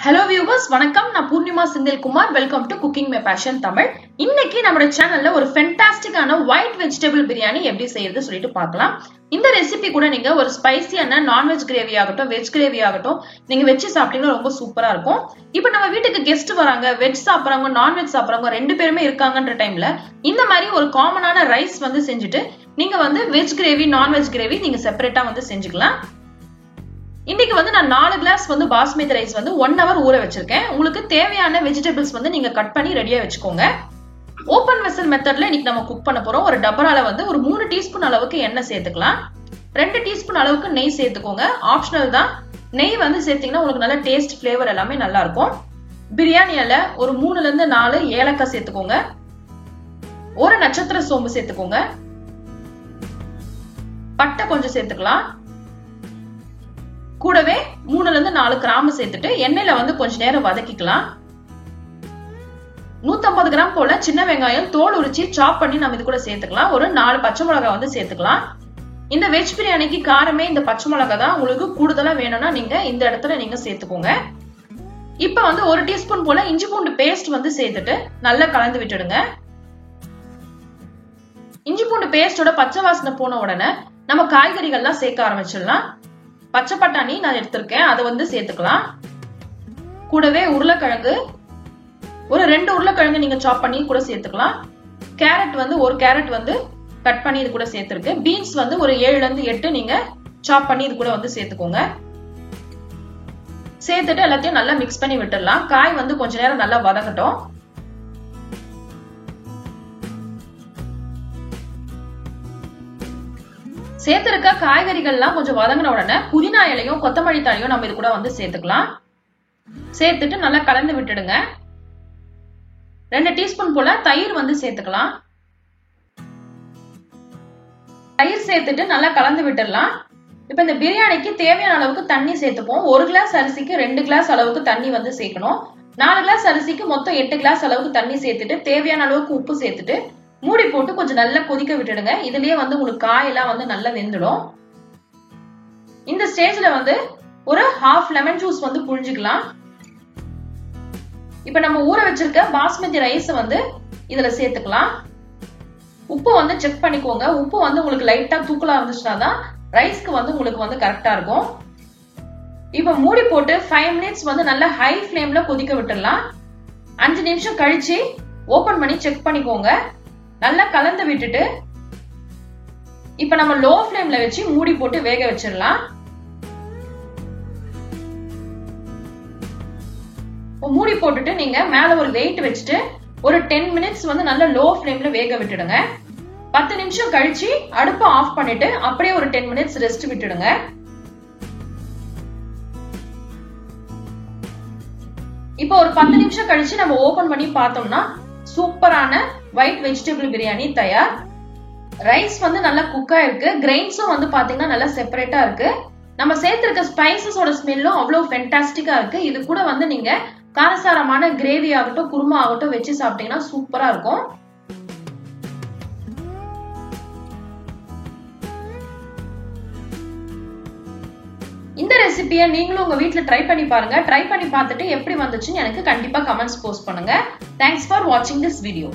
Hello viewers, வணக்கம். நான் Purnima Senthilkumar. Welcome to Cooking My Passion Tamil. இன்னைக்கு நம்ம சேனல்ல ஒரு ஃபென்டாஸ்டிக்கான white vegetable பிரியாணி எப்படி செய்யறது சொல்லிட்டு பார்க்கலாம். இந்த ரெசிபி கூட நீங்க ஒரு ஸ்பைசியான நான்வெஜ் கிரேவி ஆகட்டும், வெஜ் கிரேவி ஆகட்டும் நீங்க வெச்சு சாப்பிட்டீங்கன்னா ரொம்ப சூப்பரா இருக்கும். இப்போ நம்ம வீட்டுக்கு கெஸ்ட் வராங்க, வெஜ் சாப்பிடுறவங்க, நான்வெஜ் சாப்பிடுறவங்க ரெண்டு பேருமே இருக்காங்கன்ற டைம்ல இந்த மாதிரி ஒரு காமனான ரைஸ் வந்து செஞ்சுட்டு நீங்க வெஜ் கிரேவி, நான்வெஜ் கிரேவி நீங்க செப்பரேட்டா செஞ்சுக்கலாம். இன்னைக்கு நான் 4 கிளாஸ் பாஸ்மதி ரைஸ் 1 hour ஊற வச்சிருக்கேன். உங்களுக்கு தேவையான வெஜிடபிள்ஸ் நீங்க கட் பண்ணி ரெடியா வச்சுக்கோங்க. ஓபன் வெசல் மெத்தட்ல இன்னைக்கு நம்ம குக் பண்ண போறோம். ஒரு டபரால ஒரு 3 டீஸ்பூன் அளவுக்கு எண்ணெய் சேர்த்துக்கலாம். 2 டீஸ்பூன் அளவுக்கு நெய் சேர்த்துக்கோங்க. ஆப்ஷனல் தான். நெய் சேர்த்தீங்கன்னா உங்களுக்கு நல்ல டேஸ்ட் ஃபிளேவர் எல்லாமே நல்லா இருக்கும். பிரியாணி இலை ஒரு 3ல இருந்து 4 ஏலக்காய் சேர்த்துக்கோங்க. ஒரு நட்சத்திர சோம்பு சேர்த்துக்கோங்க. பட்டை கொஞ்சம் சேர்த்துக்கலாம். கூடவே 3ல இருந்து 4 கிராம்பு சேர்த்துட்டு எண்ணெயில கொஞ்ச நேரம் வதக்கிக்கலாம். 150 கிராம் போல சின்ன வெங்காயம் தோல் உரிச்சு சாப் பண்ணி நம்ம இது கூட சேர்த்துக்கலாம். ஒரு 4 பச்சை மிளகாய் சேர்த்துக்கலாம். இந்த வெஜ் பிரியாணிக்கு காரமே இந்த பச்சை மிளகாய் தான். உங்களுக்கு கூடுதலா வேணும்னா நீங்க இந்த இடத்துல நீங்க சேர்த்துக்கோங்க. இப்ப 1 டீஸ்பூன் போல இஞ்சி பூண்டு பேஸ்ட் சேர்த்துட்டு நல்லா கலந்து விட்டுடுங்க. இஞ்சி பூண்டு பேஸ்டோட பச்சை வாசனை போன உடனே நம்ம காய்கறிகள்லாம் சேர்க்க ஆரம்பிச்சிடலாம். பச்சை பட்டாணி நான் எடுத்திருக்கேன், அதை சேர்த்துக்கலாம். கூடவே உருளைக்கிழங்கு ஒரு 2 உருளைக்கிழங்கு நீங்க சாப் பண்ணி கூட சேர்த்துக்கலாம். கேரட் ஒரு கேரட் கட் பண்ணி இது கூட சேர்த்திருக்கு. பீன்ஸ் ஒரு 7ல இருந்து 8 நீங்க சாப் பண்ணி இது கூட சேர்த்துக்கோங்க. சேர்த்துட்டு எல்லாத்தையும் நல்லா மிக்ஸ் பண்ணி விட்டுடலாம். காய் கொஞ்ச நேரம் நல்லா வதங்கட்டும். சேர்த்திருக்க காய்கறிகள்லாம் கொஞ்சம் வதங்கின உடனே புதினா இலையும் கொத்தமல்லி தழையும் நம்ம இது கூட சேர்த்துக்கலாம். சேர்த்துட்டு நல்லா கலந்து விட்டுடுங்க. 2 டீஸ்பூன் போல தயிர் சேர்த்துக்கலாம். தயிர் சேர்த்துட்டு நல்லா கலந்து விட்டுடலாம். இப்ப இந்த பிரியாணிக்கு தேவையான அளவுக்கு தண்ணி சேர்த்துப்போம். 1 கிளாஸ் அரிசிக்கு 2 கிளாஸ் அளவுக்கு தண்ணி சேர்க்கணும். 4 கிளாஸ் அரிசிக்கு மொத்தம் 8 கிளாஸ் அளவுக்கு தண்ணி சேர்த்துட்டு தேவையான அளவுக்கு உப்பு சேர்த்துட்டு மூடி போட்டு கொஞ்சம் நல்லா கொதிக்க விட்டுடுங்க. இதுலயே உங்களுக்கு காயெல்லாம் நல்லா வெந்துடும். இந்த ஸ்டேஜ்ல ஒரு half லெமன் ஜூஸ் புழிஞ்சுக்கலாம். இப்ப நம்ம ஊற வச்சிருக்க பாஸ்மதி ரைஸ் இதுல சேர்த்துக்கலாம். உப்பு செக் பண்ணிக்கோங்க. உப்பு உங்களுக்கு லைட்டா தூக்கலா இருந்துச்சுன்னா தான் ரைஸ்க்கு உங்களுக்கு கரெக்டா இருக்கும். இப்ப மூடி போட்டு 5 மினிட்ஸ் நல்லா ஹை ஃபிளேம்ல கொதிக்க விட்டுடலாம். 5 நிமிஷம் கழிச்சு ஓபன் பண்ணி செக் பண்ணிக்கோங்க. நல்லா கலந்து விட்டுட்டு இப்ப நம்ம லோ ஃபிளேம்ல வச்சு மூடி போட்டு வேக வச்சிடலாம். மூடி போட்டுட்டு நீங்க மேல ஒரு வெயிட் வச்சுட்டு ஒரு 10 மினிட்ஸ் நல்ல லோ ஃபிளேம்ல வேக விட்டுடுங்க. 10 நிமிஷம் கழிச்சு அடுப்பை ஆஃப் பண்ணிட்டு அப்படியே ஒரு 10 மினிட்ஸ் ரெஸ்ட் விட்டுடுங்க. இப்போ ஒரு 10 நிமிஷம் கழிச்சு நம்ம ஓபன் பண்ணி பார்த்தோம்னா சூப்பரான ஒயிட் வெஜிடபிள் பிரியாணி தயார். ரைஸ் நல்லா குக்கா இருக்கு. கிரெயின்ஸும் பாத்தீங்கன்னா நல்லா செப்பரேட்டா இருக்கு. நம்ம சேர்த்திருக்க ஸ்பைசஸோட ஸ்மெல்லும் அவ்வளவு ஃபென்டாஸ்டிக்கா இருக்கு. இது கூட நீங்க காரசாரமான கிரேவி ஆகட்டும், குருமா ஆகட்டும் வச்சு சாப்பிட்டீங்கன்னா சூப்பரா இருக்கும். இந்த ரெசிபியை நீங்களும் உங்க வீட்ல ட்ரை பண்ணி பாருங்க. ட்ரை பண்ணி பார்த்துட்டு எப்படி வந்துச்சுன்னு எனக்கு கண்டிப்பா கமெண்ட்ஸ் போஸ்ட் பண்ணுங்க. Thanks for watching this video.